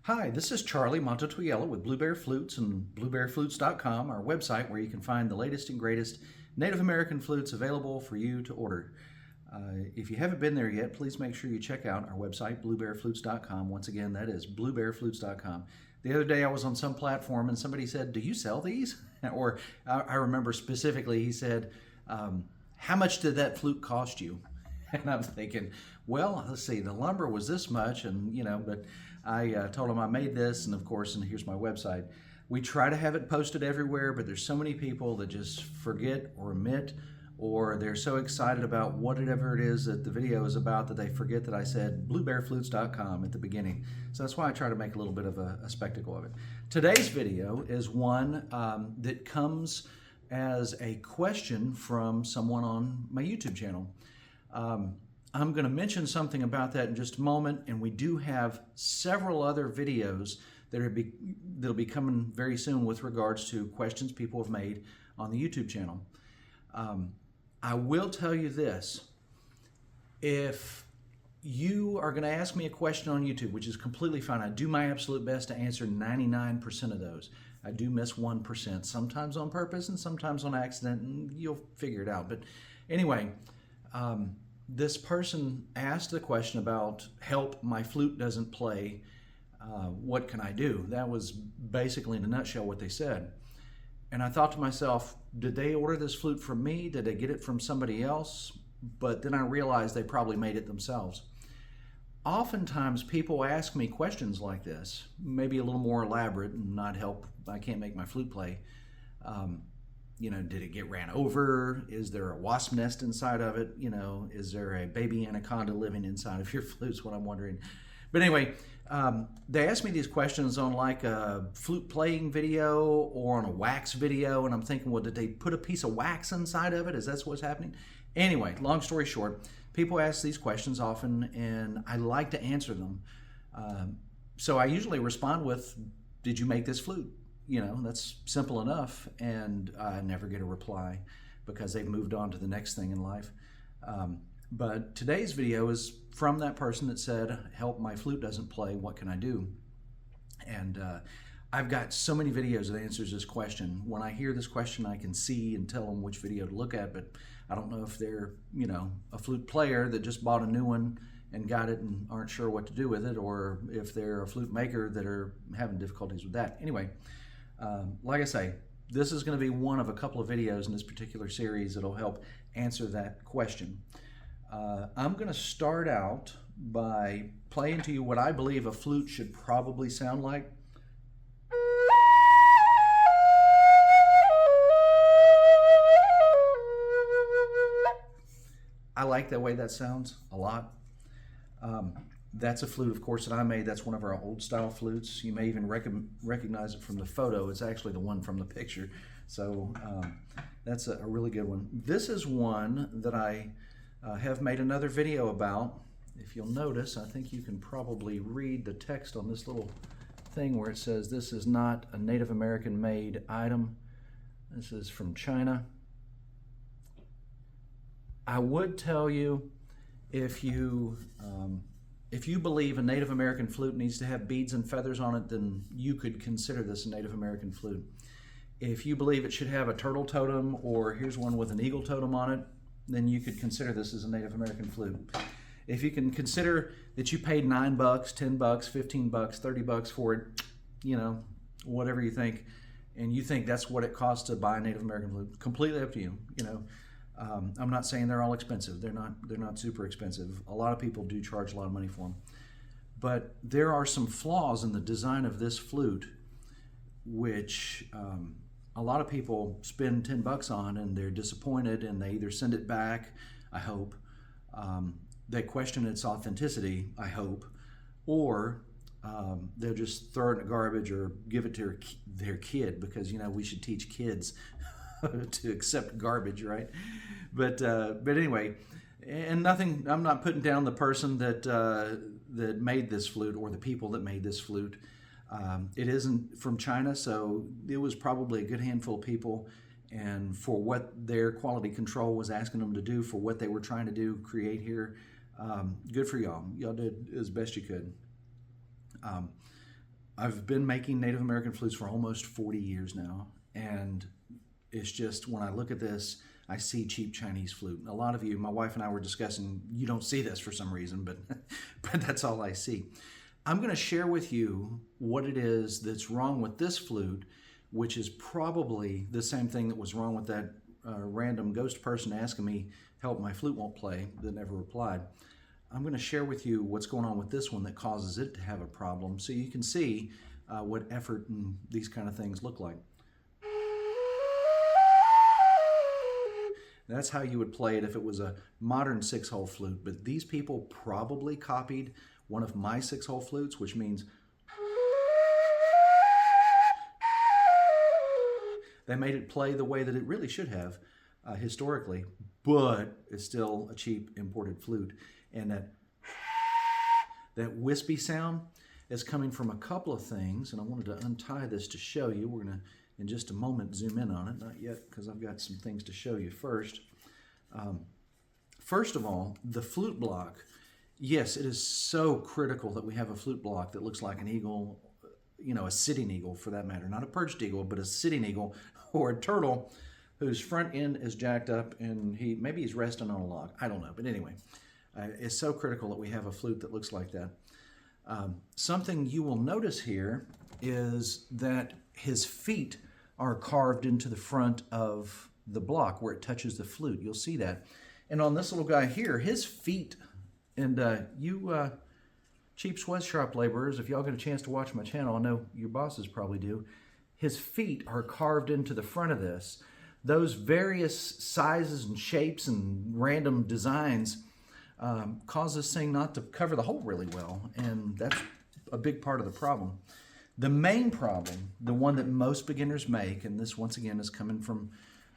Hi, this is Charlie Mato-Toyela with Blueberry Flutes and blueberryflutes.com, our website where you can find the latest and greatest Native American flutes available for you to order. If you haven't been there yet, please make sure you check out our website, blueberryflutes.com. Once again, that is blueberryflutes.com. The other day I was on some platform and somebody said, "Do you sell these?" Or I remember specifically he said, "How much did that flute cost you?" And I'm thinking, well, let's see, the lumber was this much, and but I told them I made this, and of course, and here's my website. We try to have it posted everywhere, but there's so many people that just forget or omit, or they're so excited about whatever it is that the video is about that they forget that I said blueberryflutes.com at the beginning. So that's why I try to make a little bit of a spectacle of it. Today's video is one that comes as a question from someone on my YouTube channel. I'm going to mention something about that in just a moment, and we do have several other videos that'll be coming very soon with regards to questions people have made on the YouTube channel. I will tell you this: if you are going to ask me a question on YouTube, which is completely fine, I do my absolute best to answer 99% of those. I do miss 1%, sometimes on purpose and sometimes on accident, and you'll figure it out. But anyway, this person asked the question about, help, my flute doesn't play, what can I do? That was basically in a nutshell what they said. And I thought to myself, did they order this flute from me? Did they get it from somebody else? But then I realized they probably made it themselves. Oftentimes people ask me questions like this, maybe a little more elaborate and not help, I can't make my flute play. Did it get ran over? Is there a wasp nest inside of it? Is there a baby anaconda living inside of your flutes? What I'm wondering. But anyway, they asked me these questions on like a flute playing video or on a wax video, and I'm thinking, well, did they put a piece of wax inside of it? Is that what's happening? Anyway, long story short, people ask these questions often, and I like to answer them. So I usually respond with, did you make this flute? That's simple enough, and I never get a reply because they've moved on to the next thing in life. But today's video is from that person that said, help, my flute doesn't play, what can I do? And I've got so many videos that answers this question. When I hear this question, I can see and tell them which video to look at, but I don't know if they're, a flute player that just bought a new one and got it and aren't sure what to do with it, or if they're a flute maker that are having difficulties with that. Anyway, like I say, this is going to be one of a couple of videos in this particular series that'll help answer that question. I'm going to start out by playing to you what I believe a flute should probably sound like. I like the way that sounds a lot. That's a flute, of course, that I made. That's one of our old style flutes. You may even recognize it from the photo. It's actually the one from the picture. So that's a really good one. This is one that I have made another video about. If you'll notice, I think you can probably read the text on this little thing where it says, this is not a Native American made item. This is from China. I would tell you, if you believe a Native American flute needs to have beads and feathers on it, then you could consider this a Native American flute. If you believe it should have a turtle totem, or here's one with an eagle totem on it, then you could consider this as a Native American flute. If you can consider that you paid $9, $10, $15, $30 for it, whatever you think, and you think that's what it costs to buy a Native American flute, completely up to you. I'm not saying they're all expensive. They're not super expensive. A lot of people do charge a lot of money for them. But there are some flaws in the design of this flute which a lot of people spend $10 on, and they're disappointed, and they either send it back, I hope, they question its authenticity, I hope, or they'll just throw it in the garbage or give it to their kid, because we should teach kids to accept garbage, right? But anyway, and nothing. I'm not putting down the person that made this flute or the people that made this flute. It isn't from China, so it was probably a good handful of people, and for what their quality control was asking them to do, for what they were trying to do, create here, good for y'all. Y'all did as best you could. I've been making Native American flutes for almost 40 years now, and it's just, when I look at this, I see cheap Chinese flute. A lot of you, my wife and I were discussing, you don't see this for some reason, but that's all I see. I'm going to share with you what it is that's wrong with this flute, which is probably the same thing that was wrong with that random ghost person asking me, help, my flute won't play, that never replied. I'm going to share with you what's going on with this one that causes it to have a problem, so you can see what effort and these kind of things look like. That's how you would play it if it was a modern 6-hole flute, but these people probably copied one of my 6-hole flutes, which means they made it play the way that it really should have historically, but it's still a cheap imported flute. And that wispy sound is coming from a couple of things, and I wanted to untie this to show you. We're going to, in just a moment, zoom in on it. Not yet, because I've got some things to show you first. First of all, the flute block. Yes, it is so critical that we have a flute block that looks like an eagle, you know, a sitting eagle for that matter. Not a perched eagle, but a sitting eagle, or a turtle whose front end is jacked up and maybe he's resting on a log. I don't know, but anyway. It's so critical that we have a flute that looks like that. Something you will notice here is that his feet are carved into the front of the block where it touches the flute. You'll see that. And on this little guy here, his feet, and you cheap sweatshop laborers, if y'all get a chance to watch my channel, I know your bosses probably do, his feet are carved into the front of this. Those various sizes and shapes and random designs cause this thing not to cover the hole really well, and that's a big part of the problem. The main problem, the one that most beginners make, and this once again is coming from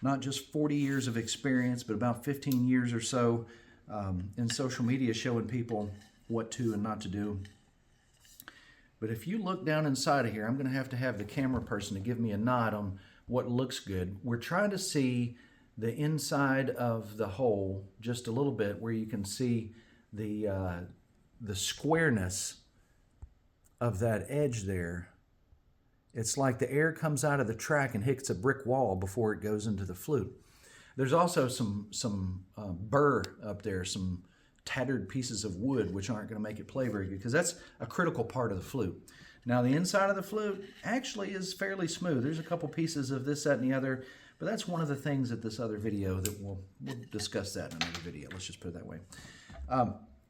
not just 40 years of experience, but about 15 years or so in social media showing people what to and not to do. But if you look down inside of here, I'm going to have the camera person to give me a nod on what looks good. We're trying to see the inside of the hole just a little bit, where you can see the squareness of that edge there. It's like the air comes out of the track and hits a brick wall before it goes into the flute. There's also some burr up there, some tattered pieces of wood, which aren't going to make it play very good, because that's a critical part of the flute. Now, the inside of the flute actually is fairly smooth. There's a couple pieces of this, that, and the other, but that's one of the things at this other video that we'll discuss that in another video. Let's just put it that way.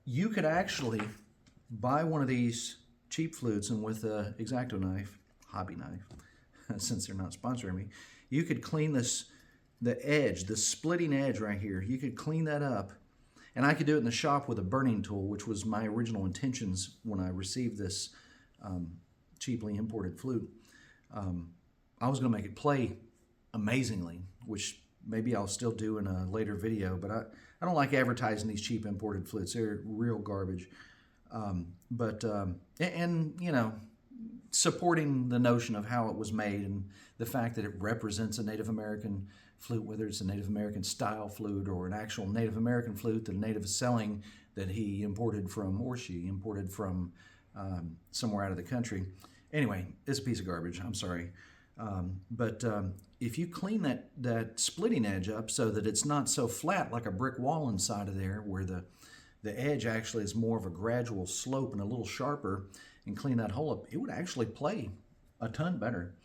You could actually buy one of these cheap flutes, and with an X-Acto knife, hobby knife, since they're not sponsoring me, you could clean the edge, the splitting edge right here. You could clean that up, and I could do it in the shop with a burning tool, which was my original intentions when I received this cheaply imported flute. I was going to make it play amazingly, which maybe I'll still do in a later video, but I don't like advertising these cheap imported flutes. They're real garbage. And you know, supporting the notion of how it was made and the fact that it represents a Native American flute, whether it's a Native American style flute or an actual Native American flute that a native is selling that he imported from, or she imported from somewhere out of the country. Anyway, it's a piece of garbage. I'm sorry. If you clean that splitting edge up so that it's not so flat like a brick wall inside of there, where the edge actually is more of a gradual slope and a little sharper, and clean that hole up, it would actually play a ton better.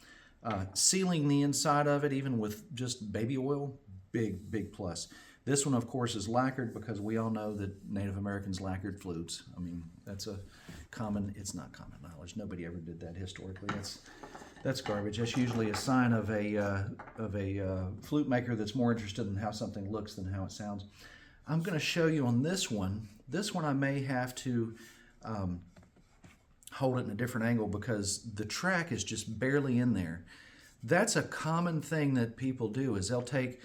Sealing the inside of it, even with just baby oil, big plus. This one, of course, is lacquered, because we all know that Native Americans lacquered flutes. I mean, that's it's not common knowledge. Nobody ever did that historically. That's garbage. That's usually a sign of a flute maker that's more interested in how something looks than how it sounds. I'm going to show you on this one. This one I may have to hold it in a different angle, because the track is just barely in there. That's a common thing that people do, is they'll take,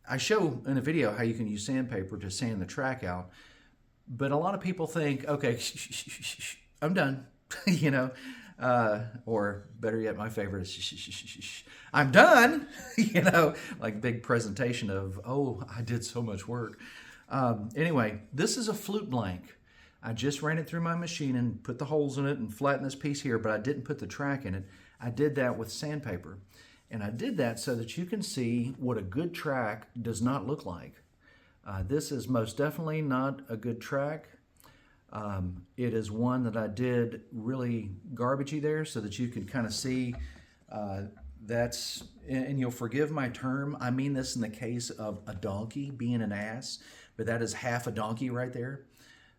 I show in a video how you can use sandpaper to sand the track out, but a lot of people think, okay, I'm done, you know, or better yet, my favorite is, I'm done, you know, like big presentation of, oh, I did so much work. Anyway, this is a flute blank. I just ran it through my machine and put the holes in it and flattened this piece here, but I didn't put the track in it. I did that with sandpaper. And I did that so that you can see what a good track does not look like. This is most definitely not a good track. It is one that I did really garbagey there so that you can kind of see that's, and you'll forgive my term, I mean this in the case of a donkey being an ass, but that is half a donkey right there.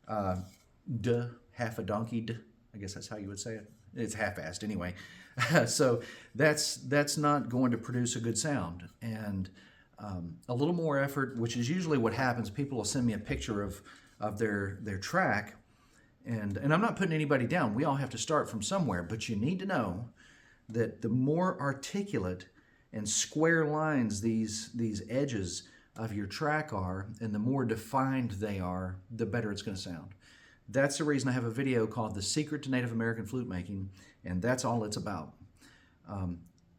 Half a donkey, I guess that's how you would say it. It's half-assed anyway. So that's not going to produce a good sound. And a little more effort, which is usually what happens, people will send me a picture of their track, and I'm not putting anybody down. We all have to start from somewhere, but you need to know that the more articulate and square lines these edges of your track are, and the more defined they are, the better it's going to sound. That's the reason I have a video called The Secret to Native American Flute Making, and that's all it's about.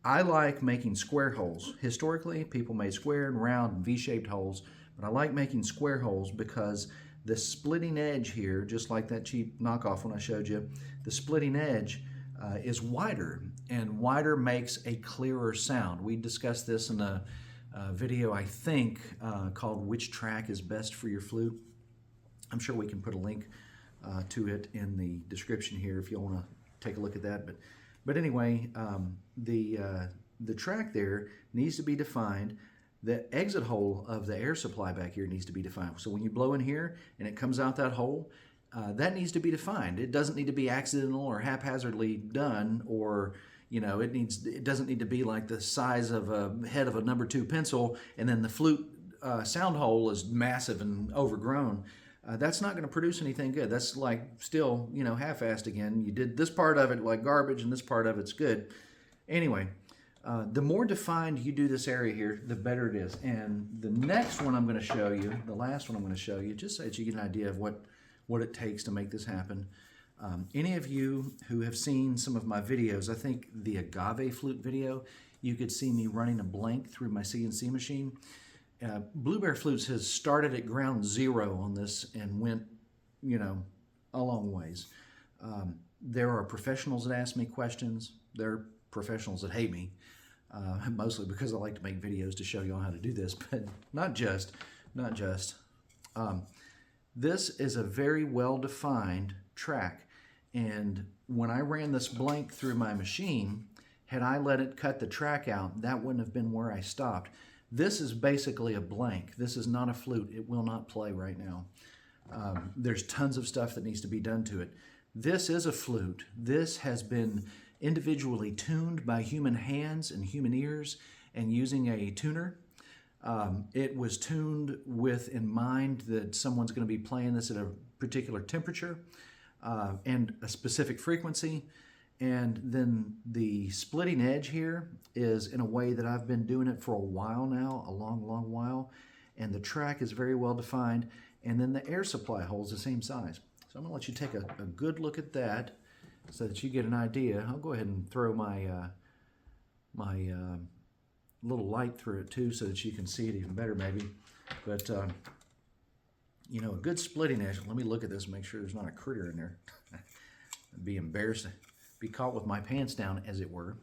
I like making square holes. Historically, people made square and round and V-shaped holes, but I like making square holes because the splitting edge here, just like that cheap knockoff one I showed you, the splitting edge is wider, and wider makes a clearer sound. We discussed this in a video, I think, called Which Track is Best for Your Flute. I'm sure we can put a link to it in the description here if you want to take a look at that. But anyway, the track there needs to be defined. The exit hole of the air supply back here needs to be defined. So when you blow in here and it comes out that hole, that needs to be defined. It doesn't need to be accidental or haphazardly done, or it doesn't need to be like the size of a head of a number 2 pencil, and then the flute sound hole is massive and overgrown. That's not going to produce anything good. That's like still, half-assed again. You did this part of it like garbage and this part of it's good. Anyway, the more defined you do this area here, the better it is. And the next one I'm going to show you, the last one I'm going to show you, just so that you get an idea of what it takes to make this happen. Any of you who have seen some of my videos, I think the agave flute video, you could see me running a blank through my CNC machine. Blue Bear Flutes has started at ground zero on this and went, a long ways. There are professionals that ask me questions. There are professionals that hate me, mostly because I like to make videos to show you all how to do this, but not just. This is a very well-defined track, and when I ran this blank through my machine, had I let it cut the track out, that wouldn't have been where I stopped. This is basically a blank. This is not a flute. It will not play right now. There's tons of stuff that needs to be done to it. This is a flute. This has been individually tuned by human hands and human ears and using a tuner. It was tuned with in mind that someone's going to be playing this at a particular temperature and a specific frequency. And then the splitting edge here is in a way that I've been doing it for a while now, a long, long while. And the track is very well defined. And then the air supply hole's the same size. So I'm going to let you take a good look at that so that you get an idea. I'll go ahead and throw my little light through it too so that you can see it even better maybe. But, a good splitting edge. Let me look at this and make sure there's not a critter in there. I'd be embarrassed to be caught with my pants down, as it were.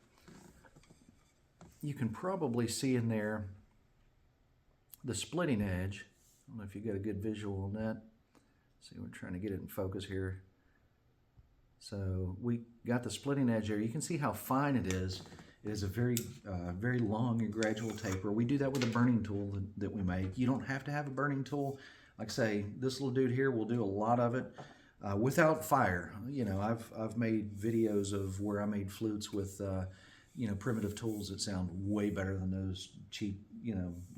You can probably see in there the splitting edge. I don't know if you get a good visual on that. See, we're trying to get it in focus here. So we got the splitting edge there. You can see how fine it is. It is a very, very long and gradual taper. We do that with a burning tool that we make. You don't have to have a burning tool. Like I say, this little dude here will do a lot of it. Without fire. I've made videos of where I made flutes with, primitive tools that sound way better than those cheap,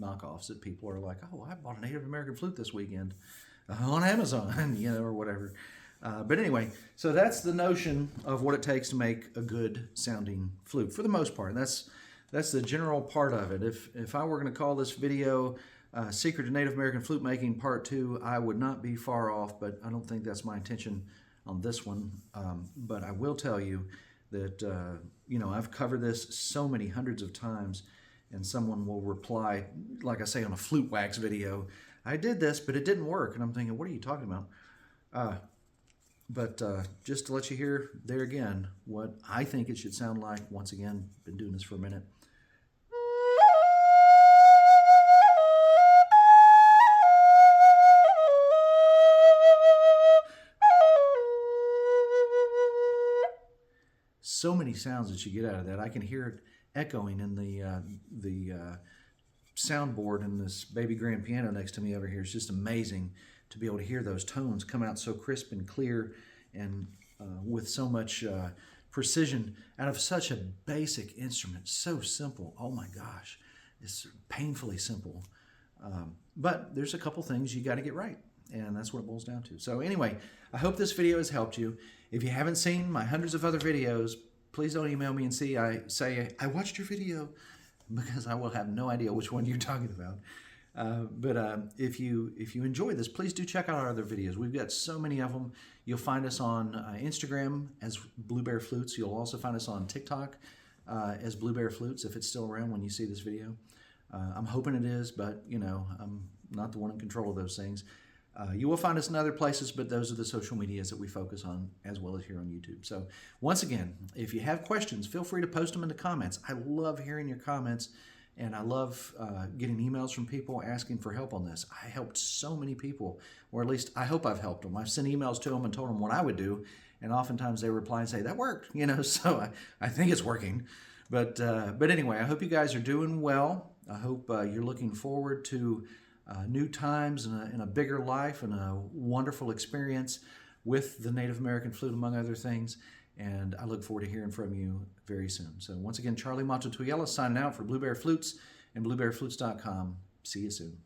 knockoffs that people are like, oh, I bought a Native American flute this weekend on Amazon, or whatever. But anyway, so that's the notion of what it takes to make a good sounding flute. For the most part, that's the general part of it. If I were going to call this video Secret to Native American Flute Making Part 2, I would not be far off, but I don't think that's my intention on this one. But I will tell you that, I've covered this so many hundreds of times, and someone will reply, like I say on a flute wax video, I did this, but it didn't work. And I'm thinking, what are you talking about? But just to let you hear there again what I think it should sound like. Once again, been doing this for a minute. So many sounds that you get out of that. I can hear it echoing in the soundboard and this baby grand piano next to me over here. It's just amazing to be able to hear those tones come out so crisp and clear and with so much precision out of such a basic instrument. So simple. Oh my gosh. It's painfully simple. But there's a couple things you got to get right. And that's what it boils down to. So anyway, I hope this video has helped you. If you haven't seen my hundreds of other videos, please don't email me and say I watched your video, because I will have no idea which one you're talking about. But if you enjoy this, please do check out our other videos. We've got so many of them. You'll find us on Instagram as Blue Bear Flutes. You'll also find us on TikTok as Blue Bear Flutes, if it's still around when you see this video. I'm hoping it is, but you know, I'm not the one in control of those things. You will find us in other places, but those are the social medias that we focus on, as well as here on YouTube. So once again, if you have questions, feel free to post them in the comments. I love hearing your comments, and I love getting emails from people asking for help on this. I helped so many people, or at least I hope I've helped them. I've sent emails to them and told them what I would do, and oftentimes they reply and say, that worked, you know, so I think it's working. But anyway, I hope you guys are doing well. I hope you're looking forward to new times and a bigger life and a wonderful experience with the Native American flute, among other things. And I look forward to hearing from you very soon. So once again, Charlie Mato-Toyela signing out for Blue Bear Flutes and BlueBearFlutes.com. See you soon.